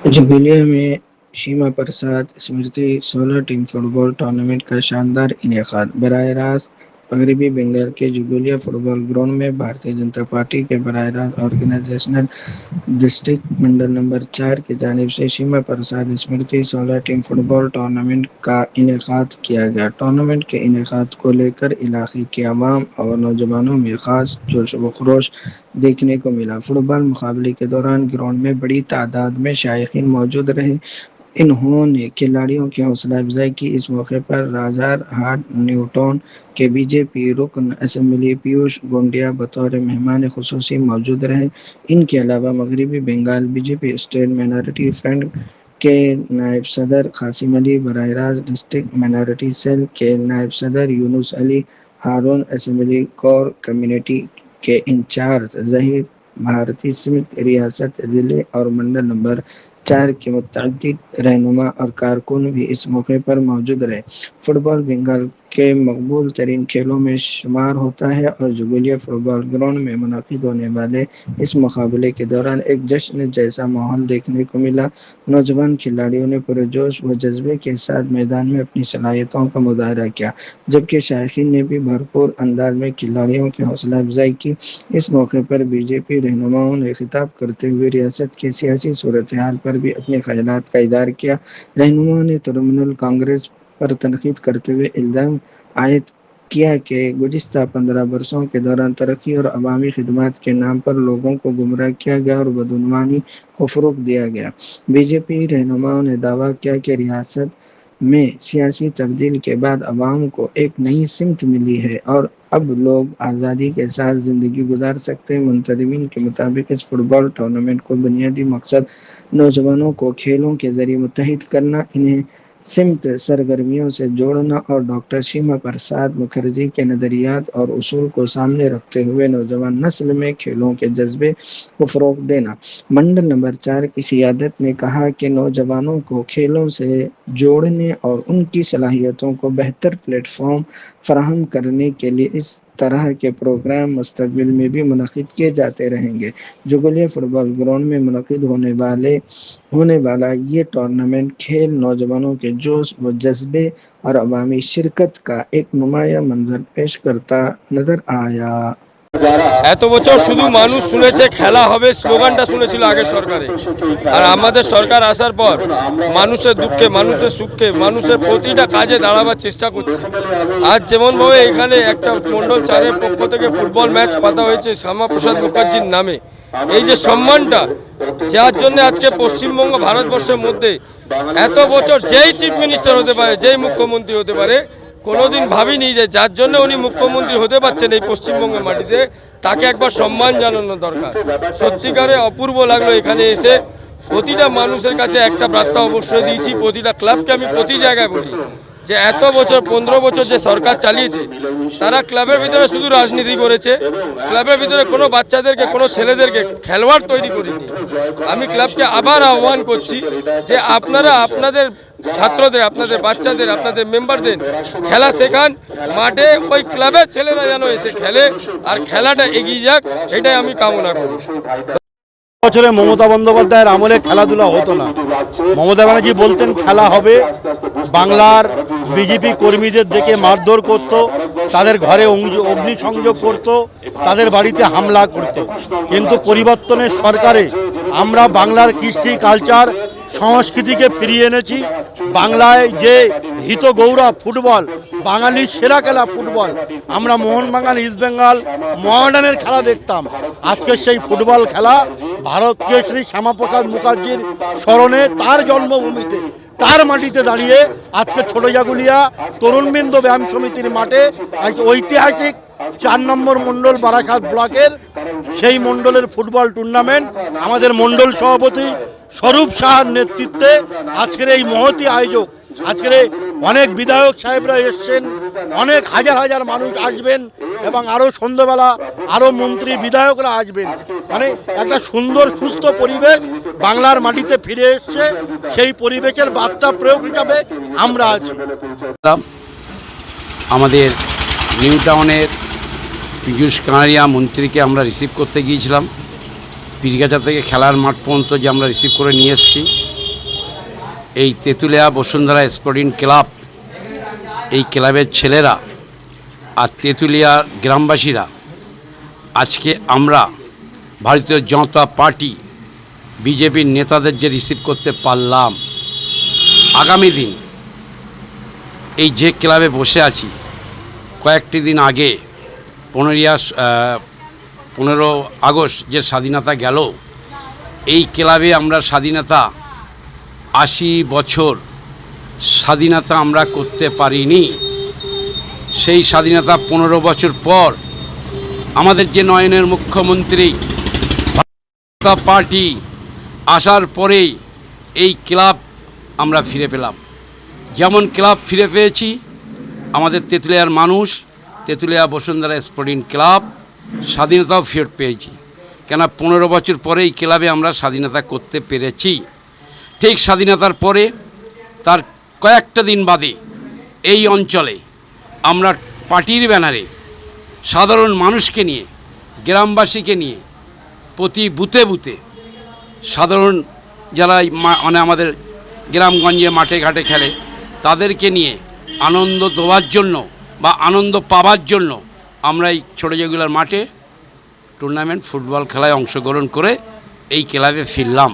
जुबिलिया में शीमा प्रसाद स्मृति 16 team football tournament का शानदार इनेकाद। बरह रास्त मगरबी बंगाल के जुबिलिया फुटबॉल ग्राउंड में भारतीय जनता पार्टी के बरह रास्त ऑर्गेनाइजेशनल डिस्ट्रिक्ट मंडल नंबर 4 की जानिब से शीमा प्रसाद स्मृति 16 टीम फुटबॉल टूर्नामेंट का इनेकाद किया गया। टूर्नामेंट के इनेकाद को लेकर इलाके के अवाम और नौजवानों में खास जोश व खरोश देखने को मिला। फुटबॉल मुकाबले के दौरान ग्राउंड में बड़ी तादाद में शायकीन मौजूद रहे। इन्होंने खिलाड़ियों की हौसला अफजाई की। इस मौके पर राजार हाट न्यूटाउन के बीजेपी रुकन असेंबली पीयूष गोंडिया बतौर मेहमान खुसूसी मौजूद रहे। इनके अलावा मगरबी Bengal BJP state minority front के नायब सदर कासिम अली, बरह रास्त डिस्ट्रिक्ट माइनॉरिटी सेल के नायब सदर यूनुस अली हारून, असेंबली कोर कम्युनिटी के इंचार्ज जहीर भारती समेत रियासत, जिले और मंडल नंबर 4 के मुतअद्दिद रहनुमा और कारकुन भी इस मौके पर मौजूद रहे। फुटबॉल बंगाल के मकबूल तरीन खेलों में शुमार होता है और जुबिलिया फुटबॉल ग्राउंड में मुनक्किद होने वाले इस मुकाबले के दौरान एक जश्न जैसा माहौल देखने को मिला। नौजवान खिलाड़ियों ने पुरजोश व जज्बे के साथ मैदान में अपनी सलाहियतों का मुजाहरा किया, जबकि शायकीन ने भी भरपूर अंदाज में खिलाड़ियों की हौसला अफजाई की। इस मौके पर बीजेपी रहनुमाओं ने खिताब करते हुए रियासत की सियासी सूरत हाल पर भी अपने ख्यालात का इज़हार किया। रहनुमाओं ने तृणमूल कांग्रेस पर तनकीद करते हुए इल्ज़ाम आयद किया कि गुज़िश्ता 15 बरसों के दौरान तरक्की और अवामी खिदमत के नाम पर लोगों को गुमराह किया गया और बदउनवानी को फ़रोग़ दिया गया। बीजेपी रहनुमाओं ने दावा किया कि रियासत में सियासी तब्दील के बाद अवाम को एक नई सिमत मिली है और अब लोग आज़ादी के साथ ज़िंदगी गुजार सकते हैं। मुंतज़मीन के मुताबिक इस फुटबॉल टूर्नामेंट को बुनियादी मकसद नौजवानों को खेलों के ज़रिए मुत्तहिद करना, इन्हें सिमत सरगर्मियों से जोड़ना और डॉक्टर शीमा प्रसाद मुखर्जी के नज़रियात और उसूल को सामने रखते हुए नौजवान नस्ल में खेलों के जज्बे को फ़रोग़ देना। मंडल नंबर 4 की क़ियादत ने कहा कि नौजवानों को खेलों से जोड़ने और उनकी सलाहियतों को बेहतर प्लेटफॉर्म फराहम करने के लिए इस तरह के प्रोग्राम मुस्तक़बिल में भी मुनक़िद किए जाते रहेंगे। जुबिलिया फुटबॉल ग्राउंड में मुनक़िद होने वाला ये टूर्नामेंट खेल, नौजवानों के जोश व जज्बे और अवामी शिरकत का एक नुमाया मंजर पेश करता नजर आया। এত বছর শুধু মানুষ শুনেছে খেলা হবে, স্লোগানটা শুনেছিল আগের সরকারে। আর আমাদের সরকার আসার পর মানুষের দুঃখে, মানুষের সুখে, মানুষের প্রতিটা কাজে দাঁড়াবার চেষ্টা করছে। আজ যেমনভাবে এখানে একটা মণ্ডল 4-এর পক্ষ থেকে ফুটবল ম্যাচ পাতা হয়েছে শ্যামাপ্রসাদ মুখার্জির নামে, এই যে সম্মানটা, যার জন্য আজকে পশ্চিমবঙ্গ ভারতবর্ষের মধ্যে এত বছর যেই চিফ মিনিস্টার হতে পারে, যেই মুখ্যমন্ত্রী হতে পারে, কোনোদিন ভাবিনি যে যার জন্য উনি মুখ্যমন্ত্রী হতে পারছেন এই পশ্চিমবঙ্গের মাটিতে, তাকে একবার সম্মান জানানো দরকার। সত্যিকারে অপূর্ব লাগলো এখানে এসে। প্রতিটা মানুষের কাছে একটা বার্তা অবশ্যই দিয়েছি, প্রতিটা ক্লাবকে আমি প্রতি জায়গায় বলি যে এত বছর 15 বছর যে সরকার চালিয়েছে, তারা ক্লাবের ভিতরে শুধু রাজনীতি করেছে, ক্লাবের ভিতরে কোনো বাচ্চাদেরকে, কোনো ছেলেদেরকে খেলোয়াড় তৈরি করেনি। আমি ক্লাবকে আবার আহ্বান করছি যে আপনারা আপনাদের ছাত্রদের, আপনাদের বাচ্চাদের, আপনাদের মেম্বারদের খেলা শেখান, মাঠে ওই ক্লাবের ছেলেরা যেন এসে খেলে আর খেলাটা এগিয়ে যাক, এটাই আমি কামনা করি। বছরে মমতা বন্দ্যোপাধ্যায়ের আমলে খেলাধুলা হতো না। মমতা ব্যানার্জি বলতেন খেলা হবে, বাংলার বিজেপি কর্মীদের দেখে মারধর করত, তাদের ঘরে অগ্নিসংযোগ করত, তাদের বাড়িতে হামলা করত। কিন্তু পরিবর্তনের সরকারে আমরা বাংলার কৃষ্টি, কালচার, সংস্কৃতিকে ফিরিয়ে এনেছি। বাংলায় যে হিত গৌরব ফুটবল, বাঙালির সেরা খেলা ফুটবল, আমরা মোহনবাগান, ইস্টবেঙ্গল, মহামেডানের খেলা দেখতাম। আজকে সেই ফুটবল খেলা ভারত কেশরী শ্যামাপ্রসাদ মুখার্জির স্মরণে, তার জন্মভূমিতে, তার মাটিতে দাঁড়িয়ে আজকে ছোটজাগুলিয়া তরুণবৃন্দ ব্যায়াম সমিতির মাঠে এক ঐতিহাসিক 4 নম্বর মণ্ডল বারাসাত ব্লকের সেই মণ্ডলের ফুটবল টুর্নামেন্ট আমাদের মণ্ডল সভাপতি স্বরূপ সাহার নেতৃত্বে আজকের এই মহতী আয়োজক। আজকের অনেক বিধায়ক সাহেবরা এসছেন, অনেক হাজার হাজার মানুষ আসবেন এবং আরও সন্ধ্যাবেলা আরও মন্ত্রী বিধায়করা আসবেন। মানে একটা সুন্দর সুস্থ পরিবেশ বাংলার মাটিতে ফিরে এসছে। সেই পরিবেশের বার্তা প্রয়োগ হিসাবে আমরা আছি। আমাদের নিউ টাউনের পীযূষ কানাড়িয়া মন্ত্রীকে আমরা রিসিভ করতে গিয়েছিলাম। পীরগাছা থেকে খেলার মাঠ পর্যন্ত যে আমরা রিসিভ করে নিয়ে এসেছি। এই তেঁতুলিয়া বসুন্ধরা স্পোর্টিং ক্লাব, এই ক্লাবের ছেলেরা আর তেঁতুলিয়ার গ্রামবাসীরা আজকে আমরা ভারতীয় জনতা পার্টি বিজেপির নেতাদের যে রিসিভ করতে পারলাম, আগামী দিন এই যে ক্লাবে বসে আছি, কয়েকটি দিন আগে 15 আগস্ট যে স্বাধীনতা গেল, এই ক্লাবে আমরা স্বাধীনতা 80 বছর স্বাধীনতা আমরা করতে পারিনি। সেই স্বাধীনতা 15 বছর পর আমাদের যে নয়নের মুখ্যমন্ত্রী জনতা পার্টি আসার পরেই এই ক্লাব আমরা ফিরে পেলাম। যেমন ক্লাব ফিরে পেয়েছি, আমাদের তেঁতুলিয়ার মানুষ তেঁতুলিয়া বসুন্ধরা স্পোর্টিং ক্লাব স্বাধীনতাও ফেরত পেয়েছি। কেন 15 বছর পরে এই ক্লাবে আমরা স্বাধীনতা করতে পেরেছি। ঠিক স্বাধীনতার পরে তার কয়েকটা দিন বাদে এই অঞ্চলে আমরা পার্টির ব্যানারে সাধারণ মানুষকে নিয়ে, গ্রামবাসীকে নিয়ে প্রতি বুথে বুথে সাধারণ যারা মানে আমাদের গ্রামগঞ্জে মাঠে ঘাটে খেলে তাদেরকে নিয়ে আনন্দ দেওয়ার জন্য বা আনন্দ পাওয়ার জন্য আমরা এই ছোটো যেগুলোর মাঠে টুর্নামেন্ট ফুটবল খেলায় অংশগ্রহণ করে এই ক্লাবে ফিরলাম।